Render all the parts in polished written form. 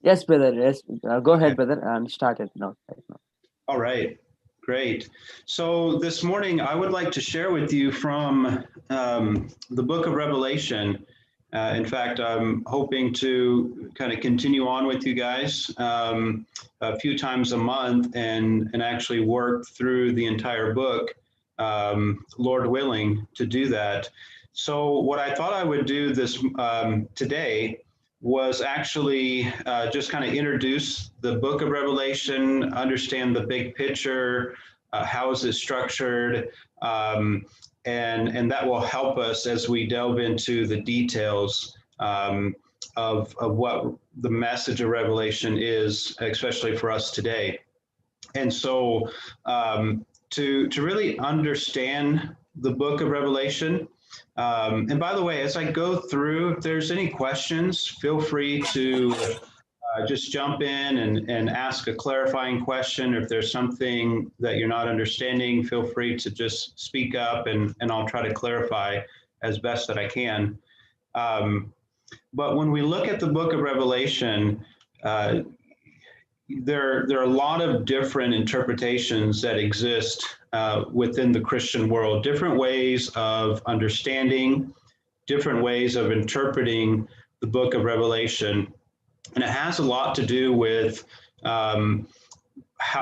Yes, brother. Yes, go Okay. ahead, brother, and start it now. Right now. All right. Great. So this morning, I would like to share with you from the book of Revelation. In fact, I'm hoping to kind of continue on with you guys a few times a month and actually work through the entire book, Lord willing, to do that. So, what I thought I would do this today was actually just kind of introduce the book of Revelation, understand the big picture, how is it structured, um, and that will help us as we delve into the details of what the message of Revelation is, especially for us today. And so, to really understand the book of Revelation, and by the way, as I go through, if there's any questions, feel free to just jump in and ask a clarifying question. If there's something that you're not understanding, feel free to just speak up and I'll try to clarify as best that I can. Um, but when we look at the book of Revelation, uh, there are a lot of different interpretations that exist within the Christian world, different ways of understanding, different ways of interpreting the book of Revelation. And it has a lot to do with um,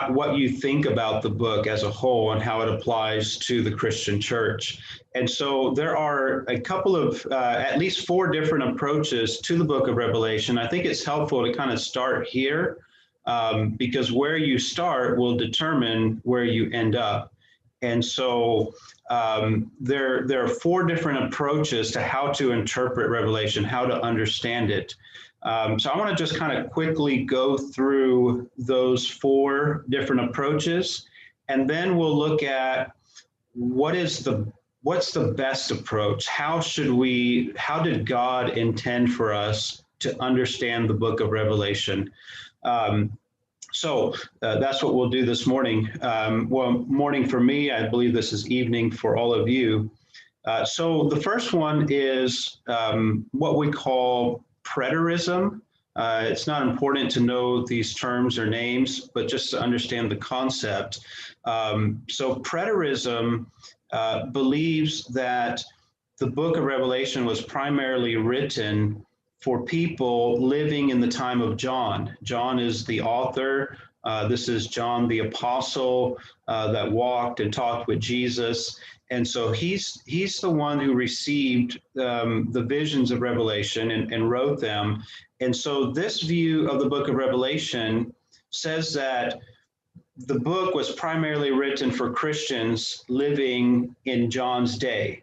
what you think about the book as a whole and how it applies to the Christian church. And so there are a couple of, at least four different approaches to the book of Revelation. I think it's helpful to kind of start here because where you start will determine where you end up. And so there are four different approaches to how to interpret Revelation, how to understand it. So I want to just kind of quickly go through those four different approaches, and then we'll look at what is the what's the best approach. How did God intend for us to understand the book of Revelation? Um, so that's what we'll do this morning. Well, morning for me, I believe this is evening for all of you. So the first one is what we call preterism. It's not important to know these terms or names, but just to understand the concept. So preterism believes that the book of Revelation was primarily written for people living in the time of John. John is the author. This is John the apostle that walked and talked with Jesus. And so he's the one who received the visions of Revelation and wrote them. And so this view of the book of Revelation says that the book was primarily written for Christians living in John's day.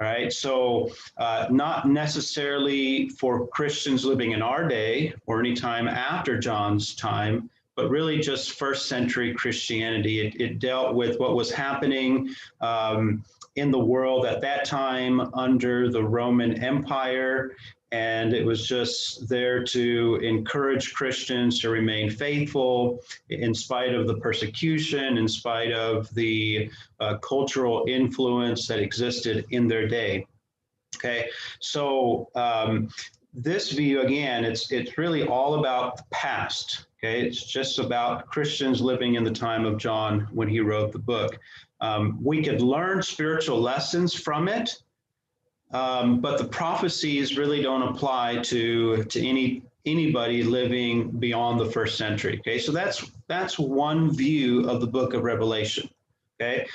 All right, so not necessarily for Christians living in our day or any time after John's time, but really just first century Christianity. It dealt with what was happening in the world at that time under the Roman Empire. And it was just there to encourage Christians to remain faithful in spite of the persecution, in spite of the cultural influence that existed in their day. Okay, so this view again, it's really all about the past. Okay, it's just about Christians living in the time of John when he wrote the book. We could learn spiritual lessons from it, but the prophecies really don't apply to anybody living beyond the first century. Okay, so that's one view of the book of Revelation. Okay,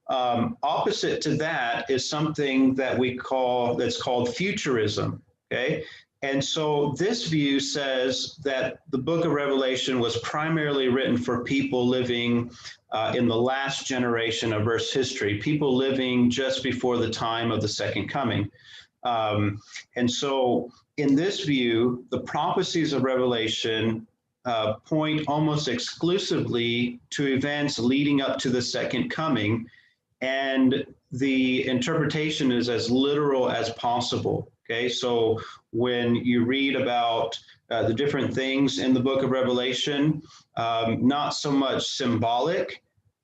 opposite to that is something that we call that's called futurism. Okay, and so this view says that the book of Revelation was primarily written for people living in the last generation of Earth's history, people living just before the time of the second coming. And so, in this view, the prophecies of Revelation point almost exclusively to events leading up to the second coming, and the interpretation is as literal as possible. Okay, so when you read about the different things in the book of Revelation, not so much symbolic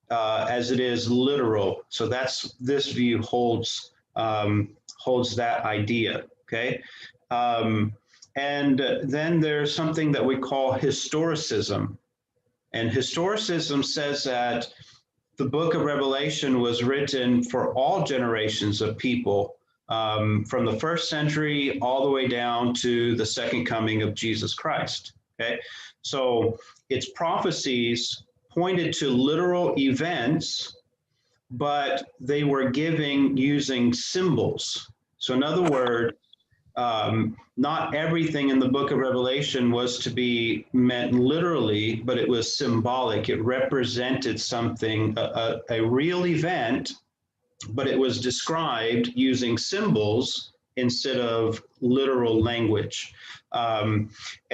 as it is literal. So that's this view holds that idea. Okay. Um, And then there's something that we call historicism. And historicism says that the book of Revelation was written for all generations of people, from the first century all the way down to the second coming of Jesus Christ. Okay, so its prophecies pointed to literal events, but they were giving using symbols. So, in other words, not everything in the book of Revelation was to be meant literally, but it was symbolic. It represented something, a real event, but it was described using symbols instead of literal language. And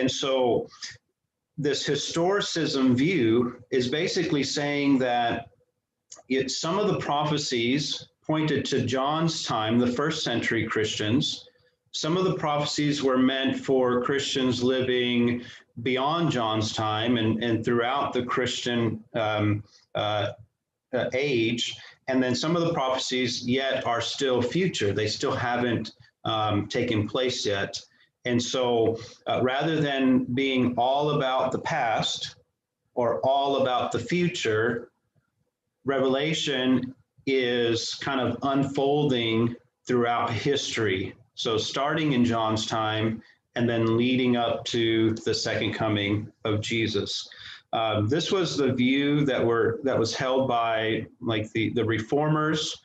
so this historicism view is basically saying that some of the prophecies pointed to John's time, the first century Christians. Some of the prophecies were meant for Christians living beyond John's time and throughout the Christian age. And then some of the prophecies yet are still future. They still haven't taken place yet. And so rather than being all about the past or all about the future, Revelation is kind of unfolding throughout history. So starting in John's time and then leading up to the second coming of Jesus. This was the view that was held by like the reformers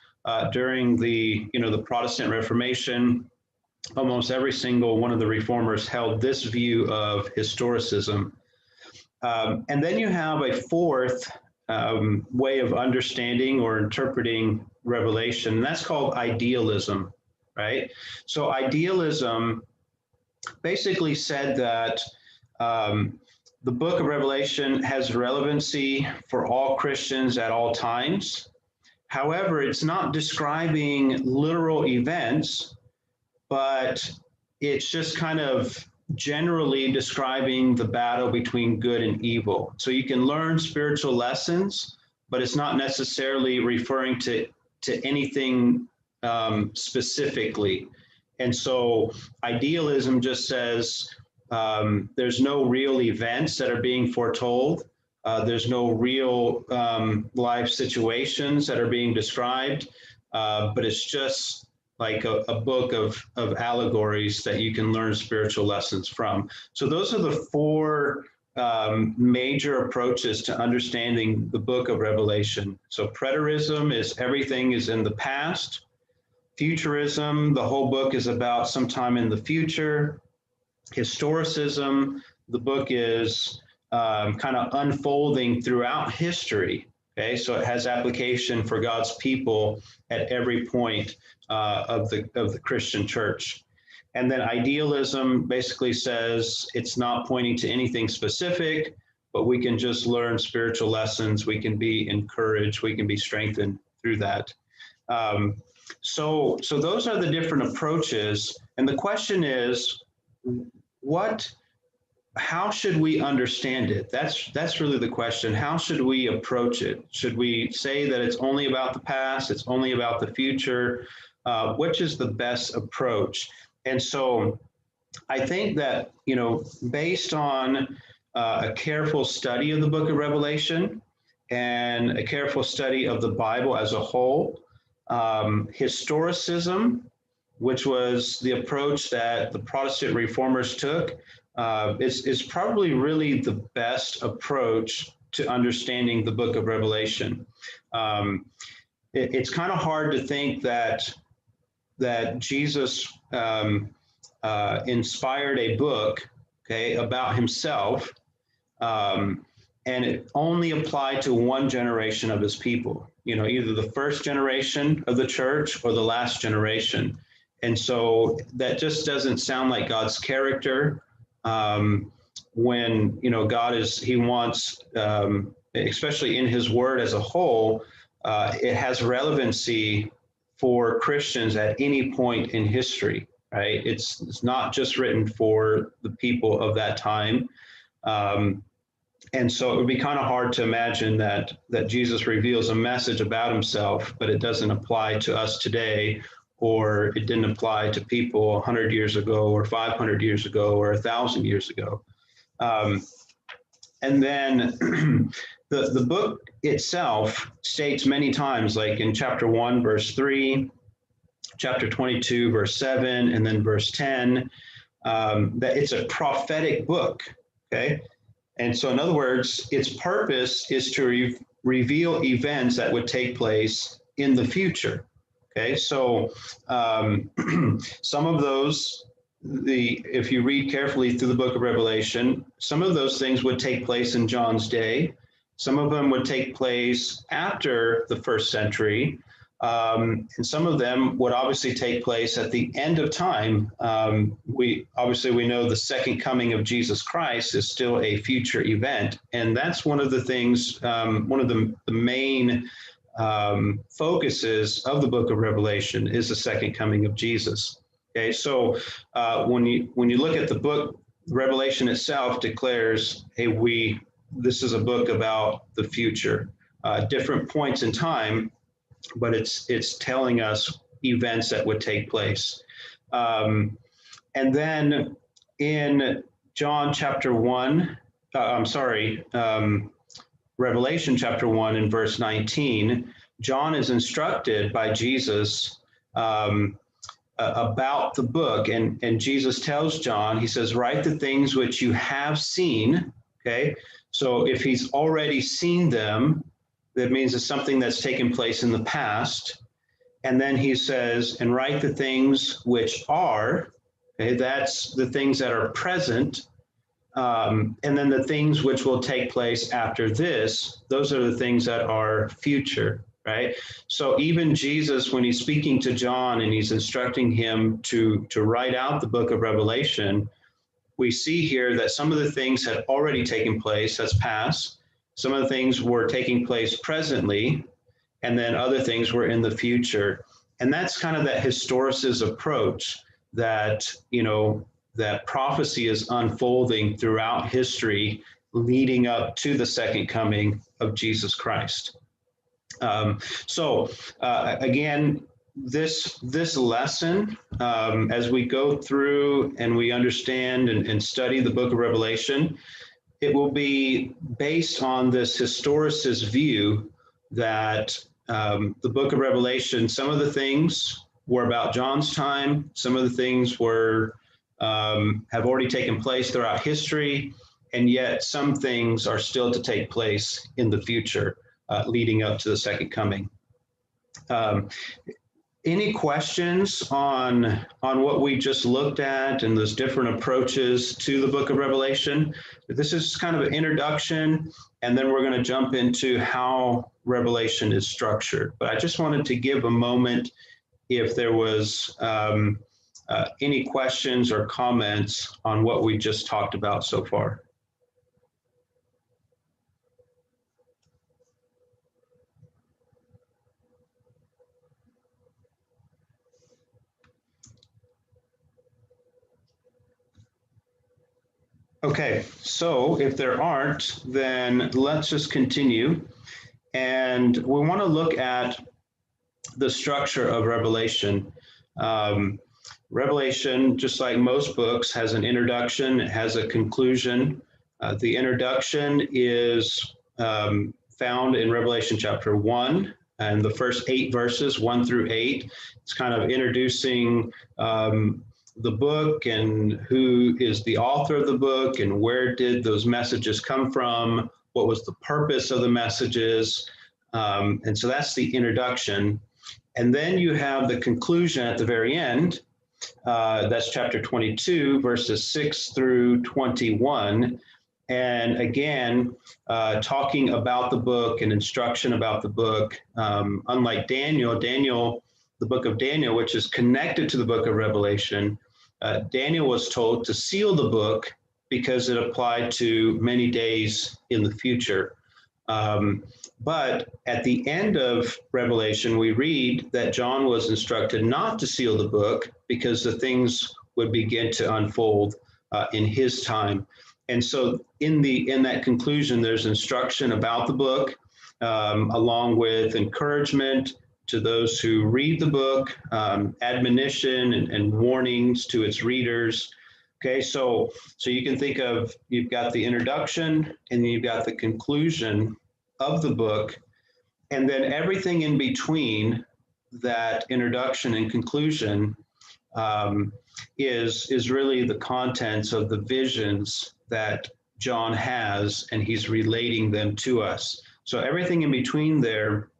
during the Protestant Reformation. Almost every single one of the reformers held this view of historicism. And then you have a fourth way of understanding or interpreting Revelation, and that's called idealism, right? So idealism basically said that the book of Revelation has relevancy for all Christians at all times. However, it's not describing literal events, but it's just kind of generally describing the battle between good and evil. So you can learn spiritual lessons, but it's not necessarily referring to anything specifically. And so idealism just says there's no real events that are being foretold. There's no real life situations that are being described, but it's just like a book of allegories that you can learn spiritual lessons from. So those are the four major approaches to understanding the book of Revelation. So preterism is everything is in the past. Futurism, the whole book is about sometime in the future. Historicism, the book is kind of unfolding throughout history. Okay, so it has application for God's people at every point of the Christian church. And then idealism basically says it's not pointing to anything specific, but we can just learn spiritual lessons. We can be encouraged. We can be strengthened through that. So those are the different approaches. And the question is, how should we understand it? That's really the question. How should we approach it? Should we say that it's only about the past? It's only about the future? Which is the best approach? And so I think that, based on a careful study of the book of Revelation and a careful study of the Bible as a whole, historicism, which was the approach that the Protestant reformers took, is probably really the best approach to understanding the book of Revelation. It's kind of hard to think that Jesus inspired a book, okay, about himself, and it only applied to one generation of his people, either the first generation of the church or the last generation. And so that just doesn't sound like God's character. When, God he wants, especially in his word as a whole, it has relevancy for Christians at any point in history, right? It's not just written for the people of that time. And so it would be kind of hard to imagine that Jesus reveals a message about himself, but it doesn't apply to us today, or it didn't apply to people 100 years ago or 500 years ago or 1,000 years ago. And then the book itself states many times, like in chapter 1, verse 3, chapter 22, verse 7, and then verse 10, that it's a prophetic book, okay? And so in other words, its purpose is to reveal events that would take place in the future, okay? So some of those, if you read carefully through the book of Revelation, some of those things would take place in John's day. Some of them would take place after the first century. And some of them would obviously take place at the end of time. We know the second coming of Jesus Christ is still a future event. And that's one of the things, one of the main focuses of the book of Revelation is the second coming of Jesus. Okay, so when you look at the book, Revelation itself declares, hey, this is a book about the future, different points in time, but it's telling us events that would take place. And then in John chapter 1, Revelation chapter 1 and verse 19, John is instructed by Jesus about the book, and Jesus tells John, he says, write the things which you have seen, okay? So if he's already seen them, that means it's something that's taken place in the past. And then he says, and write the things which are, okay, that's the things that are present. And then the things which will take place after this, those are the things that are future, right? So even Jesus, when he's speaking to John and he's instructing him to write out the book of Revelation, we see here that some of the things had already taken place, that's past. Some of the things were taking place presently, and then other things were in the future. And that's kind of that historicist approach that, that prophecy is unfolding throughout history, leading up to the second coming of Jesus Christ. Again, this lesson, as we go through and we understand and study the book of Revelation, it will be based on this historicist view that the book of Revelation, some of the things were about John's time, some of the things were have already taken place throughout history, and yet some things are still to take place in the future, leading up to the second coming. Any questions on what we just looked at and those different approaches to the book of Revelation? This is kind of an introduction, and then we're going to jump into how Revelation is structured. But I just wanted to give a moment if there was any questions or comments on what we just talked about so far. Okay, so if there aren't, then let's just continue. And we want to look at the structure of Revelation. Revelation, just like most books, has an introduction, it has a conclusion. The introduction is found in Revelation chapter 1, and the first 8 verses, 1 through 8. It's kind of introducing the book and who is the author of the book and where did those messages come from, what was the purpose of the messages. And so that's the introduction. And then you have the conclusion at the very end. That's chapter 22, verses 6 through 21. And again, talking about the book and instruction about the book. Unlike Daniel, the book of Daniel, which is connected to the book of Revelation, Daniel was told to seal the book because it applied to many days in the future. But at the end of Revelation, we read that John was instructed not to seal the book because the things would begin to unfold in his time. And so in that conclusion, there's instruction about the book, along with encouragement, to those who read the book, admonition and warnings to its readers. Okay, so you can think of, you've got the introduction and then you've got the conclusion of the book, and then everything in between that introduction and conclusion is really the contents of the visions that John has, and he's relating them to us. So everything in between there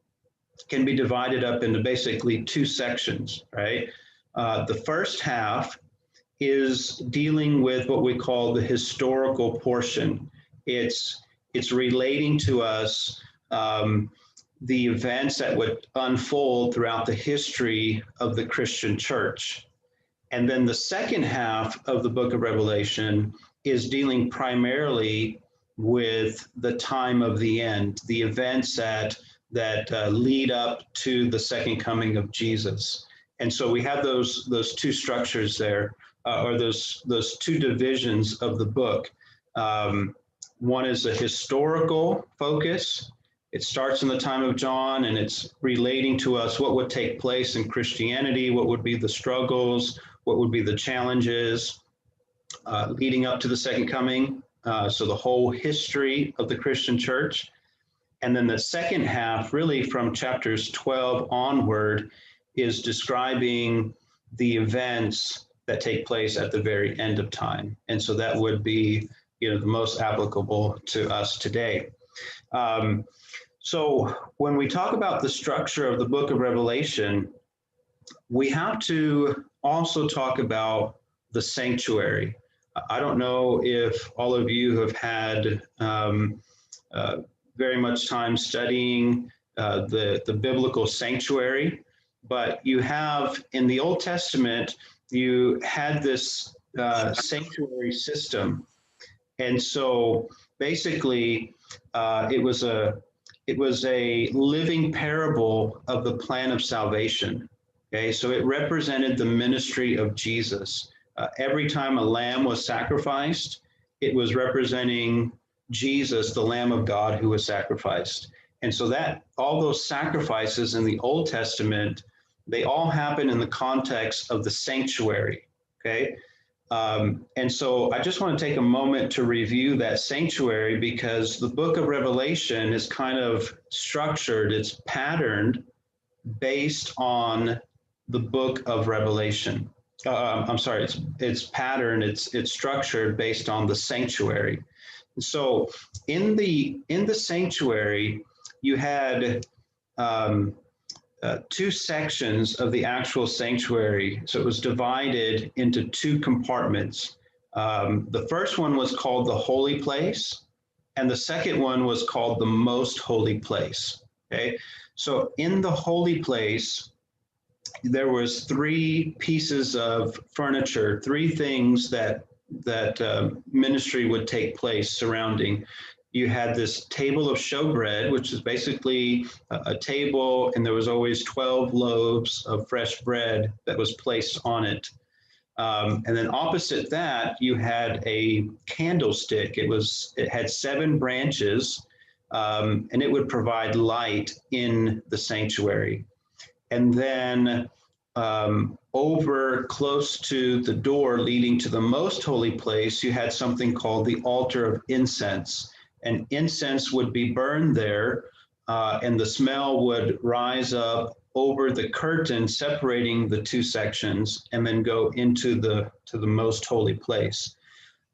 can be divided up into basically two sections, right? The first half is dealing with what we call the historical portion. It's relating to us the events that would unfold throughout the history of the Christian church. And then the second half of the book of Revelation is dealing primarily with the time of the end, the events that lead up to the second coming of Jesus. And so we have those two structures there, or those two divisions of the book. One is a historical focus. It starts in the time of John, and it's relating to us what would take place in Christianity, what would be the struggles, what would be the challenges leading up to the second coming. So the whole history of the Christian church. And then the second half, really from chapters 12 onward, is describing the events that take place at the very end of time. And so that would be, the most applicable to us today. So when we talk about the structure of the book of Revelation, we have to also talk about the sanctuary. I don't know if all of you have had very much time studying the biblical sanctuary, but you have in the Old Testament, you had this sanctuary system. And so basically it was a living parable of the plan of salvation. Okay, so it represented the ministry of Jesus. Every time a lamb was sacrificed, it was representing Jesus, the Lamb of God who was sacrificed. And so that all those sacrifices in the Old Testament, they all happen in the context of the sanctuary. Okay. And so I just want to take a moment to review that sanctuary, because the book of Revelation is kind of structured, it's patterned based on the book of Revelation. It's patterned, it's structured based on the sanctuary. So in the sanctuary, you had two sections of the actual sanctuary. So it was divided into two compartments. The first one was called the holy place, and the second one was called the most holy place. Okay, so in the holy place, there was three pieces of furniture, three things that ministry would take place surrounding. You had this table of showbread, which is basically a table, and there was always 12 loaves of fresh bread that was placed on it. And then opposite that, you had a candlestick. It had 7 branches, and it would provide light in the sanctuary. And then over close to the door leading to the most holy place, you had something called the altar of incense. And incense would be burned there, and the smell would rise up over the curtain separating the two sections, and then go into the most holy place.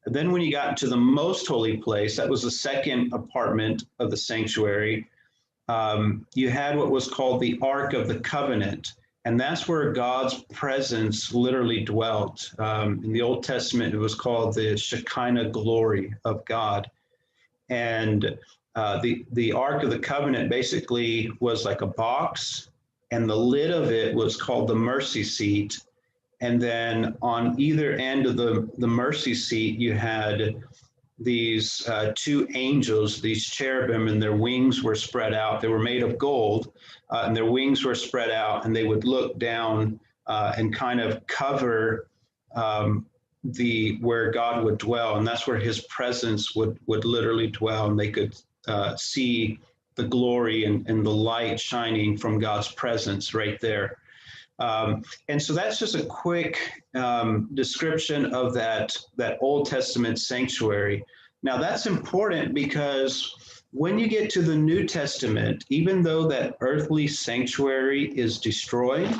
And then when you got to the most holy place, that was the second apartment of the sanctuary, you had what was called the Ark of the Covenant. And that's where God's presence literally dwelt. In the Old Testament, it was called the Shekinah glory of God. And the Ark of the Covenant basically was like a box, and the lid of it was called the mercy seat. And then on either end of the mercy seat, you had these two angels, these cherubim, and their wings were spread out. They were made of gold, and their wings were spread out, and they would look down and kind of cover where God would dwell, and that's where his presence would literally dwell, and they could see the glory and the light shining from God's presence right there. And so that's just a quick description of that Old Testament sanctuary. Now that's important because when you get to the New Testament, even though that earthly sanctuary is destroyed,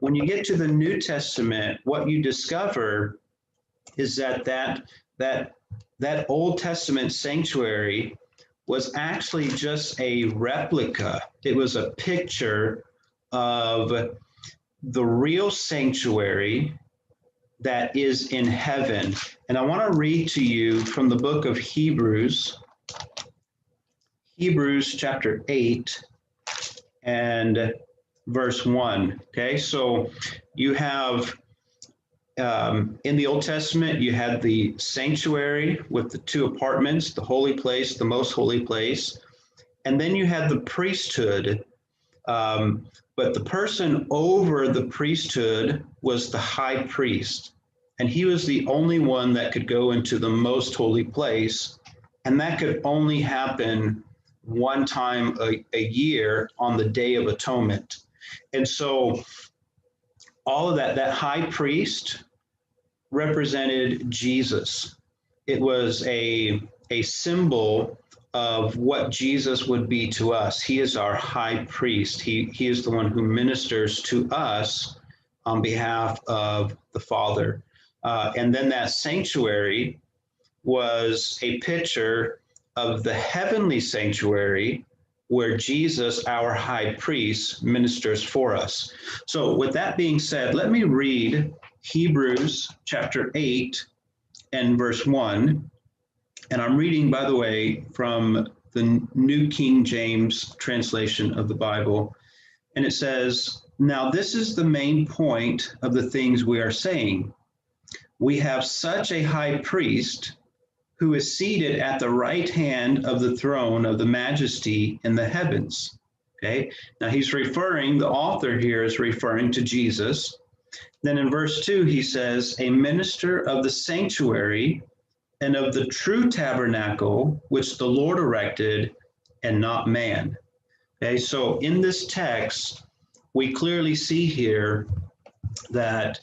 when you get to the New Testament, what you discover is that Old Testament sanctuary was actually just a replica. It was a picture of the real sanctuary that is in heaven. And I want to read to you from the book of Hebrews chapter 8 and verse 1. Okay, so you have in the Old Testament, you had the sanctuary with the two apartments, the holy place, the most holy place, and then you had the priesthood. But the person over the priesthood was the high priest, and he was the only one that could go into the most holy place, and that could only happen one time a year on the Day of Atonement. And so all of that high priest represented Jesus. It was a symbol of what Jesus would be to us. He is our high priest. He is the one who ministers to us on behalf of the Father. And then that sanctuary was a picture of the heavenly sanctuary where Jesus, our high priest, ministers for us. So with that being said, let me read Hebrews chapter 8 and verse 1. And I'm reading, by the way, from the New King James translation of the Bible. And it says, "Now this is the main point of the things we are saying. We have such a high priest who is seated at the right hand of the throne of the majesty in the heavens." Okay, now the author here is referring to Jesus. Then in verse 2, he says, "A minister of the sanctuary and of the true tabernacle, which the Lord erected, and not man." Okay, so in this text, we clearly see here that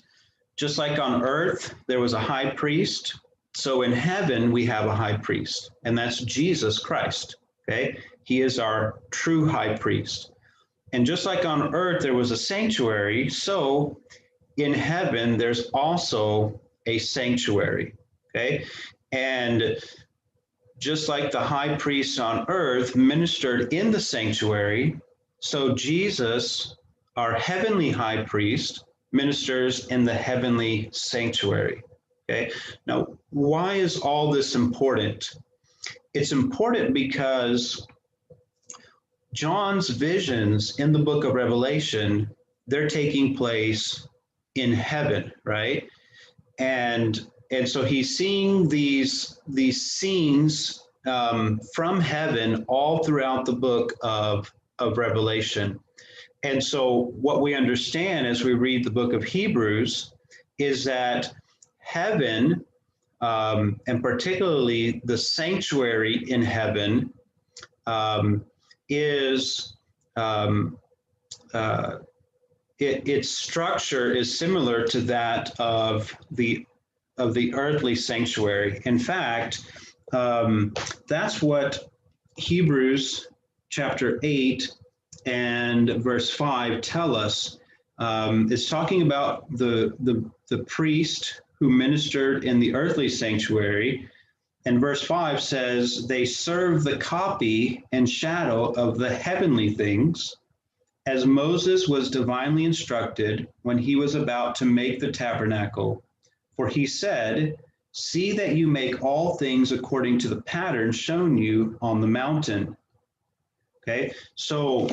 just like on earth, there was a high priest. So in heaven, we have a high priest, and that's Jesus Christ. Okay, he is our true high priest. And just like on earth, there was a sanctuary, so in heaven, there's also a sanctuary. Okay, and just like the high priest on earth ministered in the sanctuary, so Jesus, our heavenly high priest, ministers in the heavenly sanctuary. Okay, now why is all this important? It's important because John's visions in the book of Revelation, they're taking place in heaven, right? And so he's seeing these scenes from heaven all throughout the book of Revelation. And so what we understand as we read the book of Hebrews is that heaven, and particularly the sanctuary in heaven, its structure is similar to that of the earthly sanctuary. In fact, that's what Hebrews chapter 8 and verse 5 tell us. It's talking about the priest who ministered in the earthly sanctuary. And verse 5 says, "They serve the copy and shadow of the heavenly things, as Moses was divinely instructed when he was about to make the tabernacle. For he said, 'See that you make all things according to the pattern shown you on the mountain.'" Okay, so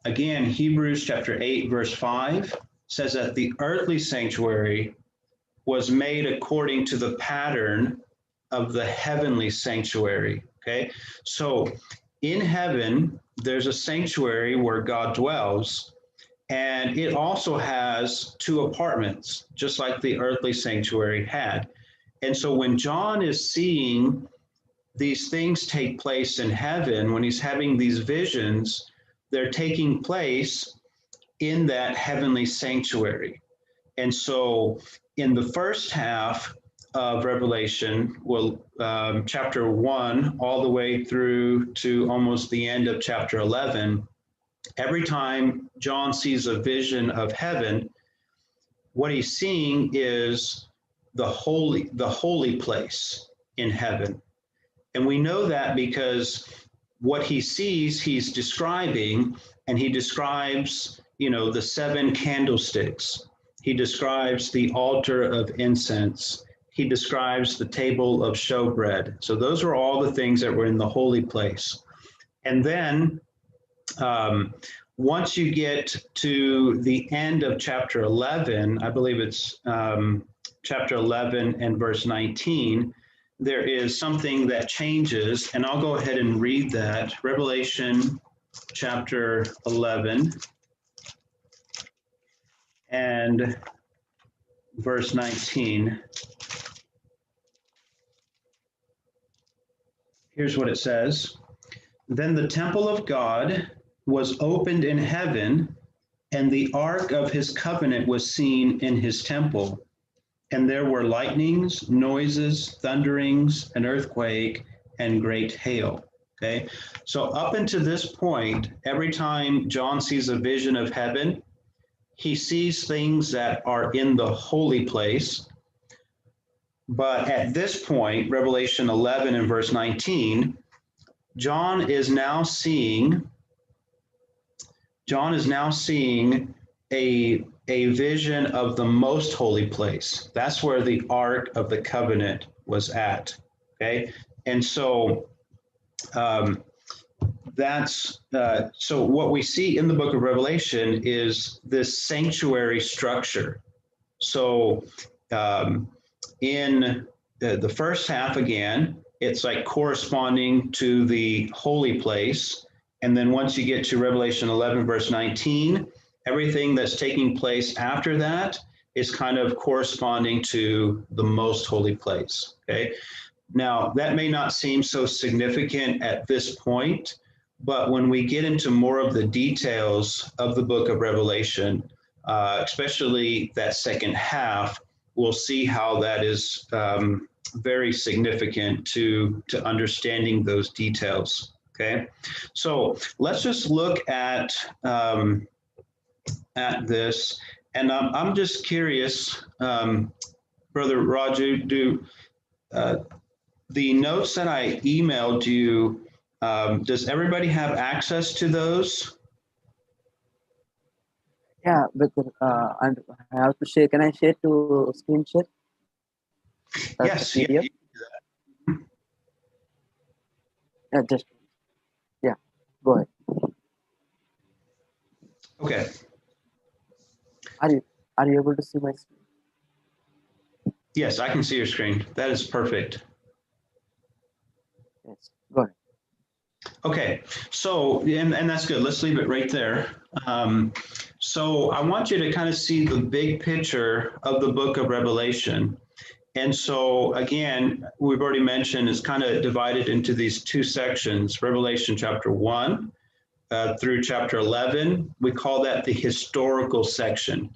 again, Hebrews chapter 8, verse 5 says that the earthly sanctuary was made according to the pattern of the heavenly sanctuary. Okay, so in heaven, there's a sanctuary where God dwells, and it also has two apartments, just like the earthly sanctuary had. And so when John is seeing these things take place in heaven, when he's having these visions, they're taking place in that heavenly sanctuary. And so in the first half of Revelation, well, chapter 1 all the way through to almost the end of chapter 11, every time John sees a vision of heaven, what he's seeing is the holy place in heaven. And we know that because what he sees, he's describing, and he describes, the 7 candlesticks. He describes the altar of incense. He describes the table of showbread. So those are all the things that were in the holy place. And then once you get to the end of chapter 11, I believe it's chapter 11 and verse 19, there is something that changes, and I'll go ahead and read that. Revelation chapter 11 and verse 19. Here's what it says. Then the temple of God was opened in heaven, and the ark of his covenant was seen in his temple. And there were lightnings, noises, thunderings, an earthquake, and great hail. Okay, so up until this point, every time John sees a vision of heaven, he sees things that are in the holy place. But at this point, Revelation 11 and verse 19, John is now seeing a vision of the most holy place. That's where the Ark of the Covenant was at. Okay, and so so what we see in the book of Revelation is this sanctuary structure. So in the first half, again, it's like corresponding to the holy place. And then once you get to Revelation 11, verse 19, everything that's taking place after that is kind of corresponding to the most holy place. Okay. Now, that may not seem so significant at this point, but when we get into more of the details of the book of Revelation, especially that second half, we'll see how that is very significant to understanding those details. Okay, so let's just look at this, and I'm just curious, Brother Raju, do the notes that I emailed you, does everybody have access to those? Yeah, but and I have to share. Can I share to screen share? Yes. Yeah, Yeah, go ahead. okay. Are you able to see my screen? Yes, I can see your screen. That is perfect. Yes, go ahead. Okay, so, and that's good. Let's leave it right there. So I want you to kind of see the big picture of the book of Revelation. And so again, we've already mentioned it's kind of divided into these 2 sections, Revelation chapter 1 through chapter 11. We call that the historical section,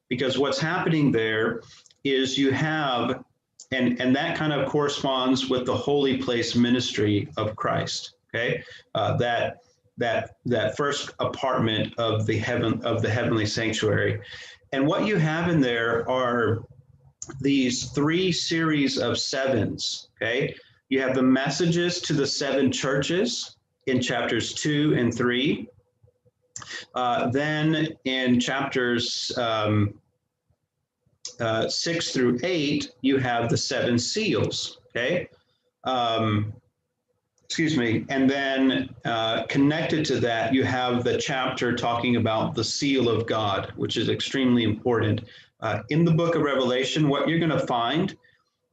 because what's happening there is you have, and that kind of corresponds with the holy place ministry of Christ. Okay, that first apartment of the heavenly sanctuary, and what you have in there are these 3 series of 7s. Okay, you have the messages to the 7 churches in chapters 2 and 3. Then in chapters 6 through 8, you have the 7 seals. Okay. And then connected to that, you have the chapter talking about the seal of God, which is extremely important. In the book of Revelation, what you're going to find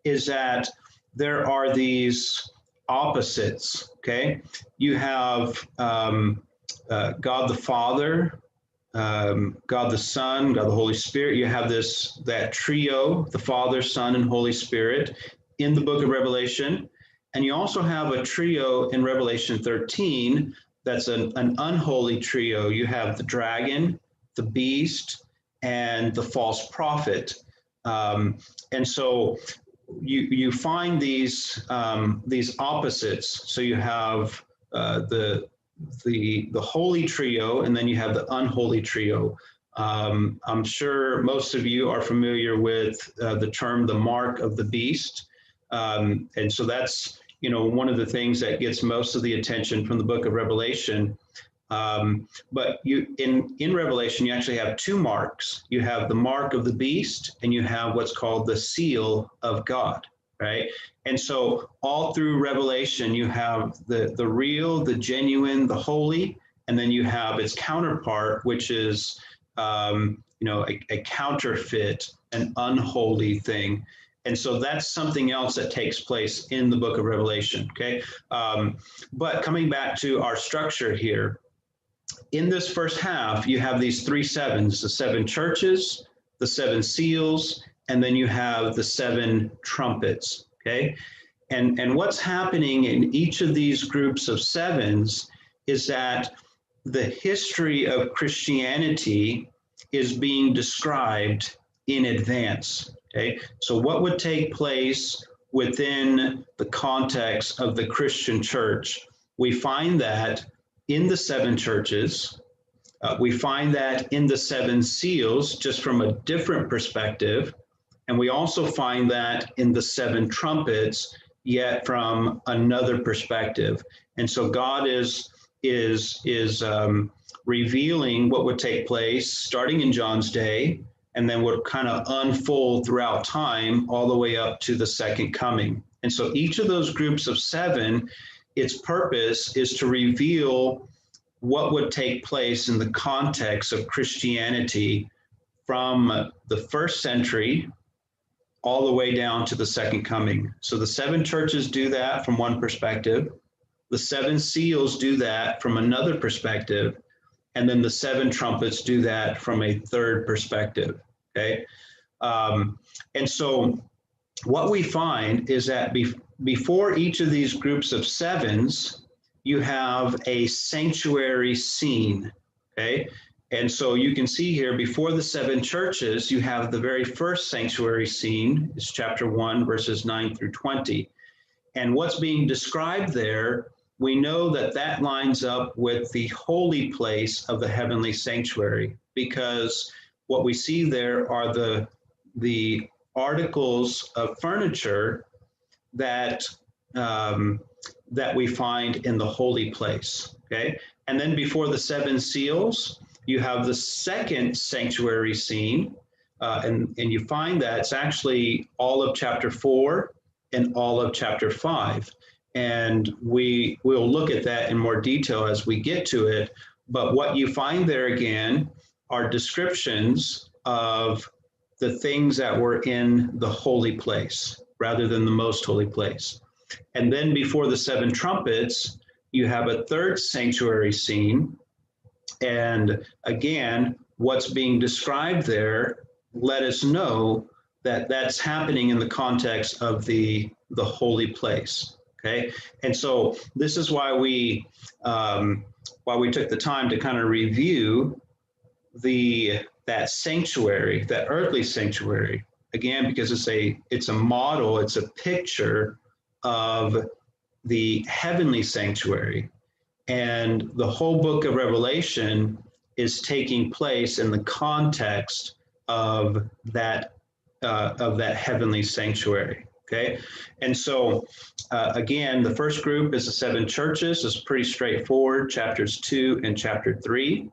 is that there are these opposites, okay? You have God the Father, God the Son, God the Holy Spirit. You have that trio, the Father, Son, and Holy Spirit in the book of Revelation. And you also have a trio in Revelation 13 that's an unholy trio. You have the dragon, the beast, and the false prophet. And so you find these opposites. So you have the holy trio, and then you have the unholy trio. I'm sure most of you are familiar with the term the mark of the beast. And so that's, one of the things that gets most of the attention from the book of Revelation. But in Revelation, you actually have two marks. You have the mark of the beast, and you have what's called the seal of God, right? And so all through Revelation, you have the real, the genuine, the holy, and then you have its counterpart, which is, a counterfeit, an unholy thing. And so that's something else that takes place in the book of Revelation, okay? But coming back to our structure here, in this first half, you have these 3 sevens, the 7 churches, the 7 seals, and then you have the 7 trumpets, okay? And what's happening in each of these groups of sevens is that the history of Christianity is being described in advance, okay? So what would take place within the context of the Christian church? We find that in the 7 churches, we find that in the 7 seals, just from a different perspective, and we also find that in the 7 trumpets, yet from another perspective. And so God is revealing what would take place starting in John's day, and then would kind of unfold throughout time all the way up to the second coming. And so each of those groups of 7, its purpose is to reveal what would take place in the context of Christianity from the first century all the way down to the second coming. So the 7 churches do that from one perspective. The 7 seals do that from another perspective. And then the 7 trumpets do that from a third perspective, okay? And so what we find is that before each of these groups of 7s, you have a sanctuary scene, okay? And so you can see here, before the 7 churches, you have the very first sanctuary scene. It's chapter 1, verses 9 through 20. And what's being described there, we know that that lines up with the holy place of the heavenly sanctuary, because what we see there are the articles of furniture that that we find in the holy place, okay? And then before the 7 seals, you have the second sanctuary scene, and you find that it's actually all of chapter 4 and all of chapter 5. And we will look at that in more detail as we get to it. But what you find there again are descriptions of the things that were in the holy place rather than the most holy place. And then before the 7 trumpets, you have a third sanctuary scene. And again, what's being described there, let us know that that's happening in the context of the holy place. Okay, and so this is why we took the time to kind of review that sanctuary, that earthly sanctuary, again, because it's a model, it's a picture of the heavenly sanctuary, and the whole book of Revelation is taking place in the context of that heavenly sanctuary. Okay, and so again, the first group is the 7 churches. It's pretty straightforward, chapters 2 and chapter 3.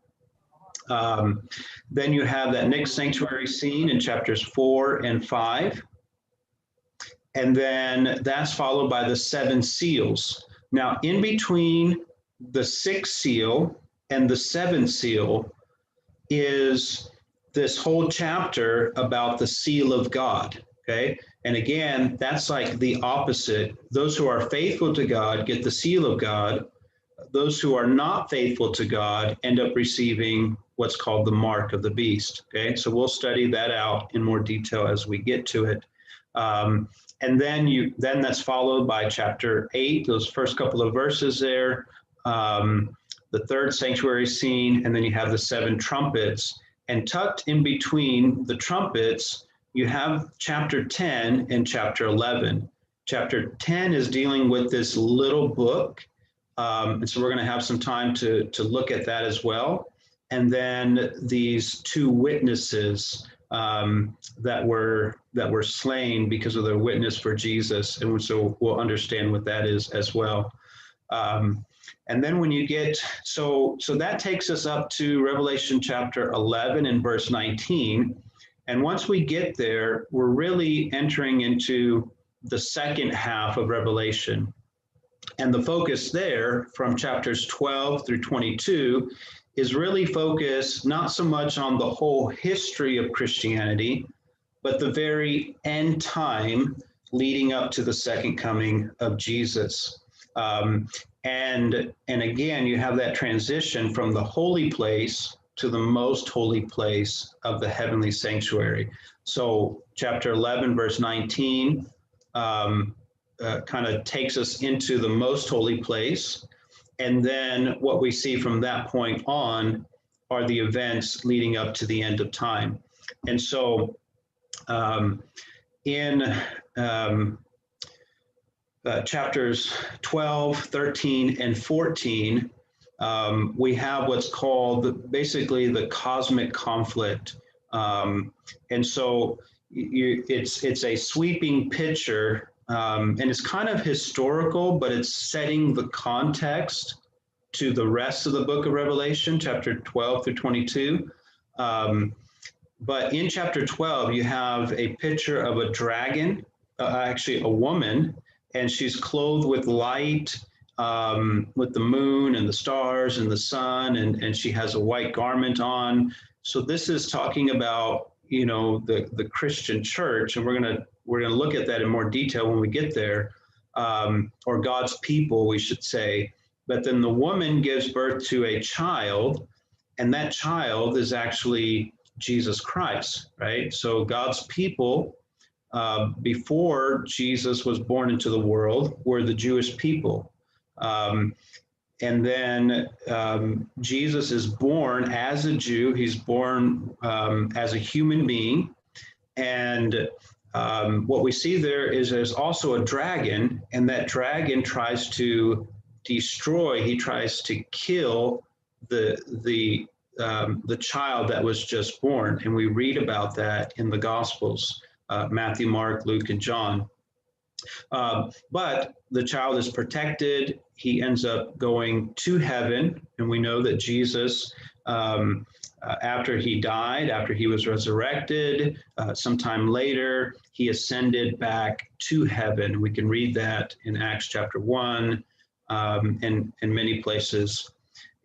Then you have that next sanctuary scene in chapters 4 and 5. And then that's followed by the 7 seals. Now, in between the 6th seal and the 7th seal is this whole chapter about the seal of God, okay? And again, that's like the opposite. Those who are faithful to God get the seal of God. Those who are not faithful to God end up receiving what's called the mark of the beast, okay? So we'll study that out in more detail as we get to it. And then that's followed by chapter 8, those first couple of verses there, the third sanctuary scene, and then you have the 7 trumpets. And tucked in between the trumpets, you have chapter 10 and chapter 11. Chapter 10 is dealing with this little book. And so we're going to have some time to look at that as well. And then these 2 witnesses that were slain because of their witness for Jesus. And so we'll understand what that is as well. And then when you get, so that takes us up to Revelation chapter 11 and verse 19. And once we get there, we're really entering into the second half of Revelation. And the focus there from chapters 12 through 22 is really focused not so much on the whole history of Christianity, but the very end time leading up to the second coming of Jesus. And again, you have that transition from the holy place to the most holy place of the heavenly sanctuary. So chapter 11, verse 19, kind of takes us into the most holy place. And then what we see from that point on are the events leading up to the end of time. And so in chapters 12, 13, and 14, we have what's called basically the cosmic conflict. And so it's a sweeping picture, and it's kind of historical, but it's setting the context to the rest of the book of Revelation, chapter 12 through 22. But in chapter 12, you have a picture of a dragon, actually a woman, and she's clothed with light, with the moon and the stars and the sun, and she has a white garment on. So this is talking about, you know, the Christian church, and we're gonna look at that in more detail when we get there, or God's people, we should say. But then the woman gives birth to a child, and that child is actually Jesus Christ, right? So God's people, before Jesus was born into the world, were the Jewish people. And then Jesus is born as a Jew. He's born as a human being. And what we see there is there's also a dragon, and that dragon tries to destroy, he tries to kill the child that was just born. And we read about that in the Gospels, Matthew, Mark, Luke, and John. But the child is protected. He ends up going to heaven. And we know that Jesus, after he died, after he was resurrected, sometime later, he ascended back to heaven. We can read that in Acts chapter 1 and many places.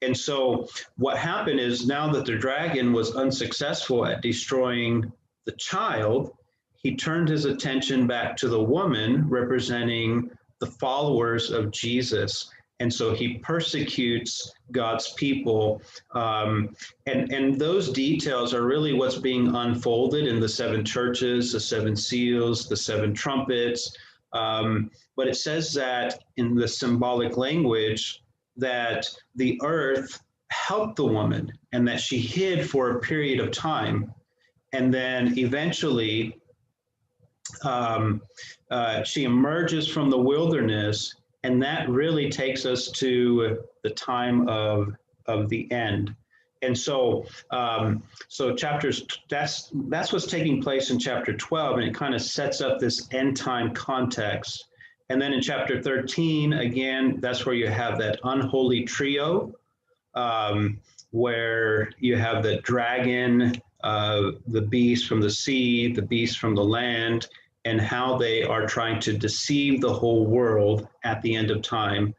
And so what happened is, now that the dragon was unsuccessful at destroying the child, he turned his attention back to the woman representing the followers of Jesus. And so he persecutes God's people. And those details are really what's being unfolded in the 7 churches, the 7 seals, the 7 trumpets. But it says that in the symbolic language that the earth helped the woman and that she hid for a period of time. And then eventually, she emerges from the wilderness, and that really takes us to the time of the end. And so, that's what's taking place in chapter 12, and it kind of sets up this end time context. And then in chapter 13, again, that's where you have that unholy trio, where you have the dragon, the beast from the sea, the beast from the land, and how they are trying to deceive the whole world at the end of time.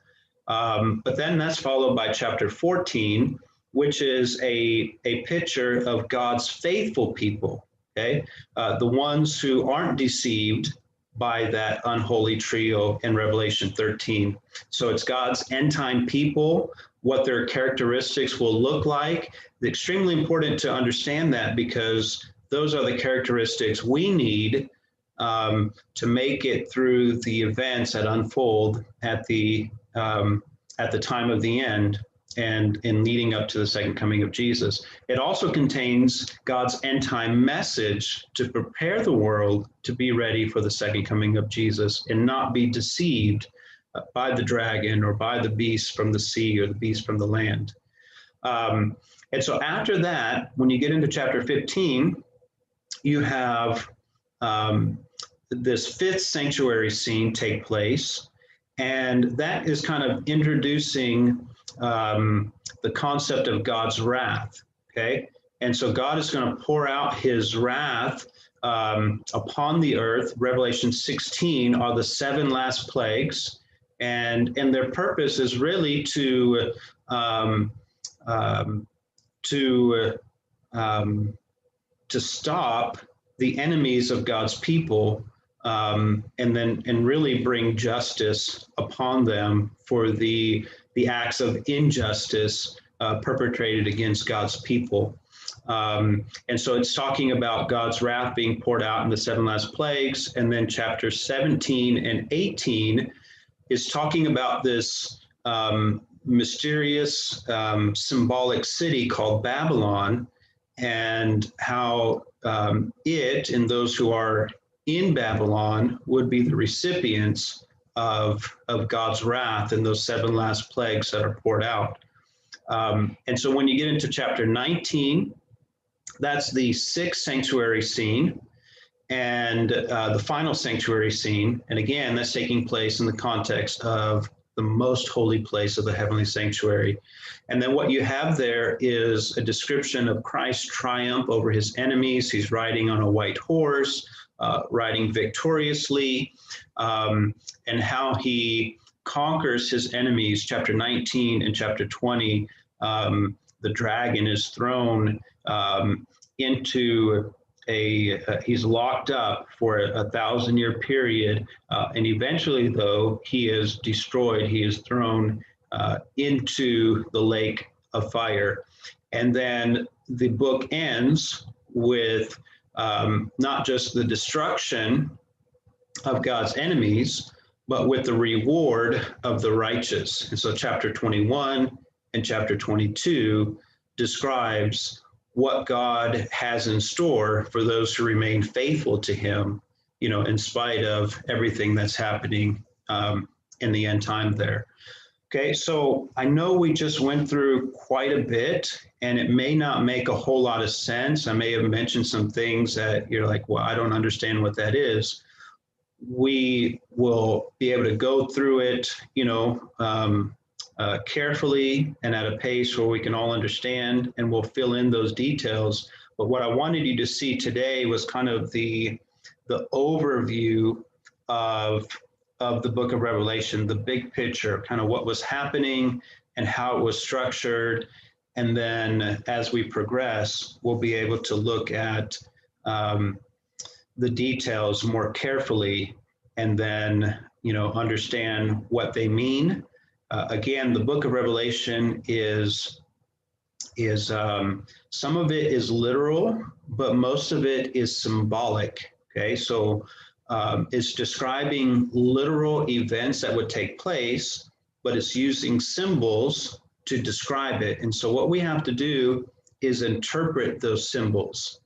But then that's followed by chapter 14, which is a picture of God's faithful people, okay? The ones who aren't deceived by that unholy trio in Revelation 13. So it's God's end time people, what their characteristics will look like. It's extremely important to understand that, because those are the characteristics we need to make it through the events that unfold at the time of the end and in leading up to the second coming of Jesus. It also contains God's end time message to prepare the world to be ready for the second coming of Jesus and not be deceived by the dragon or by the beast from the sea or the beast from the land. And so after that, when you get into chapter 15, you have this fifth sanctuary scene take place, and that is kind of introducing the concept of God's wrath, okay? And so God is going to pour out his wrath upon the earth. Revelation 16 are the 7 last plagues, and their purpose is really to stop the enemies of God's people, and really bring justice upon them for the acts of injustice perpetrated against God's people. And so it's talking about God's wrath being poured out in the 7 last plagues. And then chapters 17 and 18 is talking about this mysterious symbolic city called Babylon, and how it and those who are in Babylon would be the recipients of God's wrath and those 7 last plagues that are poured out. And so when you get into chapter 19, that's the 6th sanctuary scene and the final sanctuary scene. And again, that's taking place in the context of the most holy place of the heavenly sanctuary. And then what you have there is a description of Christ's triumph over his enemies. He's riding on a white horse, riding victoriously, and how he conquers his enemies. Chapter 19 and chapter 20, the dragon is thrown into he's locked up for a 1,000-year period, and eventually, though, he is destroyed. He is thrown into the lake of fire. And then the book ends with not just the destruction of God's enemies, but with the reward of the righteous. And so chapter 21 and chapter 22 describes what God has in store for those who remain faithful to him, in spite of everything that's happening in the end time there. Okay, so I know we just went through quite a bit, and it may not make a whole lot of sense. I may have mentioned some things that you're like, well, I don't understand what that is. We will be able to go through it, carefully and at a pace where we can all understand, and we'll fill in those details. But what I wanted you to see today was kind of the overview of the book of Revelation, the big picture, kind of what was happening and how it was structured. And then as we progress, we'll be able to look at the details more carefully, and then, understand what they mean. Again, the book of Revelation is some of it is literal, but most of it is symbolic. Okay, so it's describing literal events that would take place, but it's using symbols to describe it. And so what we have to do is interpret those symbols.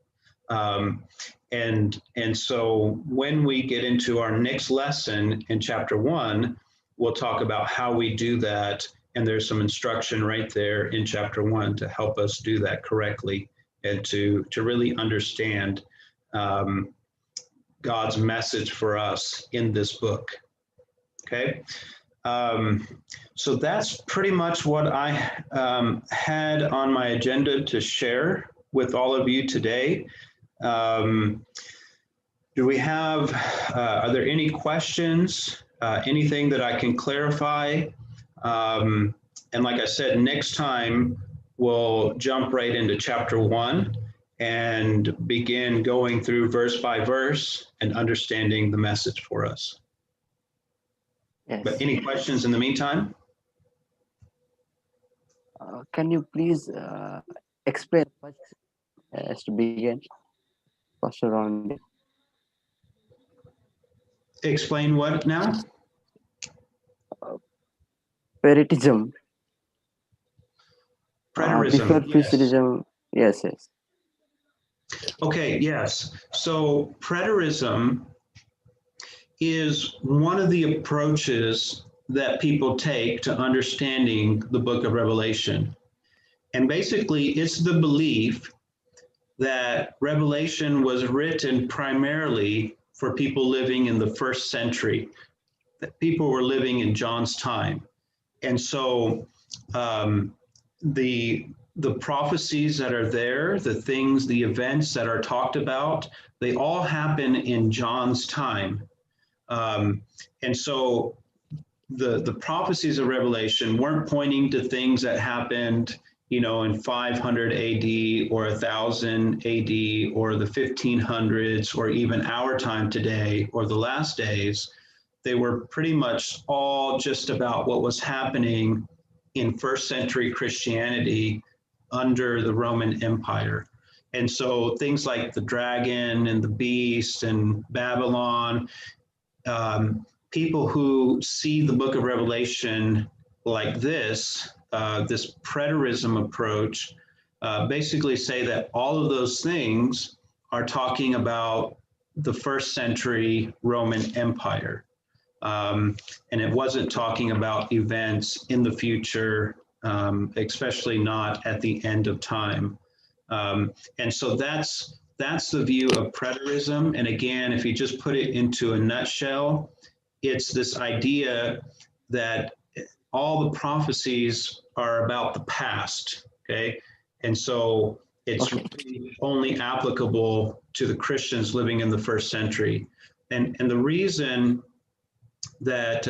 And so when we get into our next lesson in chapter 1, we'll talk about how we do that. And there's some instruction right there in chapter 1 to help us do that correctly and to really understand God's message for us in this book. Okay. So that's pretty much what I had on my agenda to share with all of you today. Do we have, are there any questions, anything that I can clarify? And like I said, next time we'll jump right into chapter 1 and begin going through verse by verse and understanding the message for us. Yes. But any questions in the meantime? Can you please explain as to begin, Pastor.Rodney? Explain what now? Spiritism. Before Preterism. Yes. futurism. Yes, yes. Okay, yes. So preterism is one of the approaches that people take to understanding the book of Revelation. And basically, it's the belief that Revelation was written primarily for people living in the first century, that people were living in John's time. And so the prophecies that are there, the things, the events that are talked about, they all happen in John's time. And so the prophecies of Revelation weren't pointing to things that happened, in 500 AD or 1000 AD or the 1500s or even our time today or the last days. They were pretty much all just about what was happening in first century Christianity under the Roman Empire. And so things like the dragon and the beast and Babylon, people who see the book of Revelation like this preterism approach, basically say that all of those things are talking about the first century Roman Empire. And it wasn't talking about events in the future, especially not at the end of time. And so that's the view of preterism. And again, if you just put it into a nutshell, it's this idea that all the prophecies are about the past, okay? And so it's really only applicable to the Christians living in the first century. And the reason that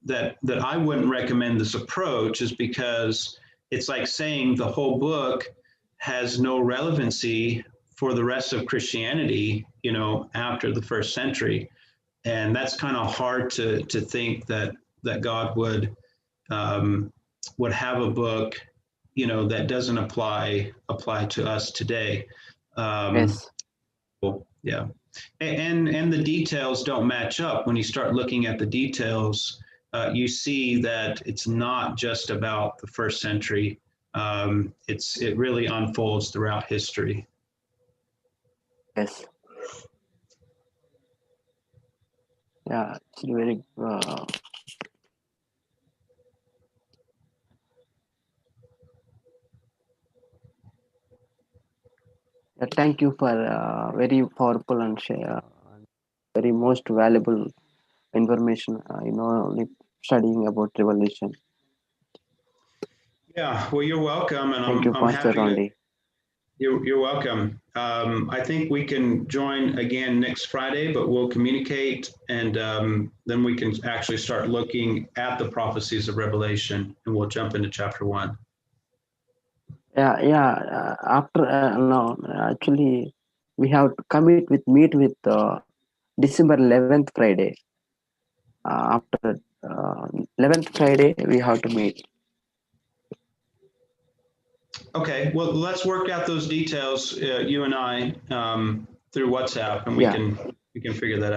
that I wouldn't recommend this approach is because it's like saying the whole book has no relevancy for the rest of Christianity, after the first century. And that's kind of hard to think that God would have a book, that doesn't apply to us today. Yes. Yeah. And the details don't match up. When you start looking at the details, you see that it's not just about the first century. It really unfolds throughout history. Yes. Yeah, it's very. Thank you for very powerful and very most valuable information. Studying about Revelation. Yeah, well, you're welcome, and Thank you, I'm happy to. Pastor.Rodney. You're welcome. I think we can join again next Friday, but we'll communicate, and then we can actually start looking at the prophecies of Revelation, and we'll jump into chapter 1. Yeah. After no, actually, we have to meet with December 11th Friday. After 11th Friday, we have to meet. Okay, well, let's work out those details, you and I, through WhatsApp, and we can figure that out.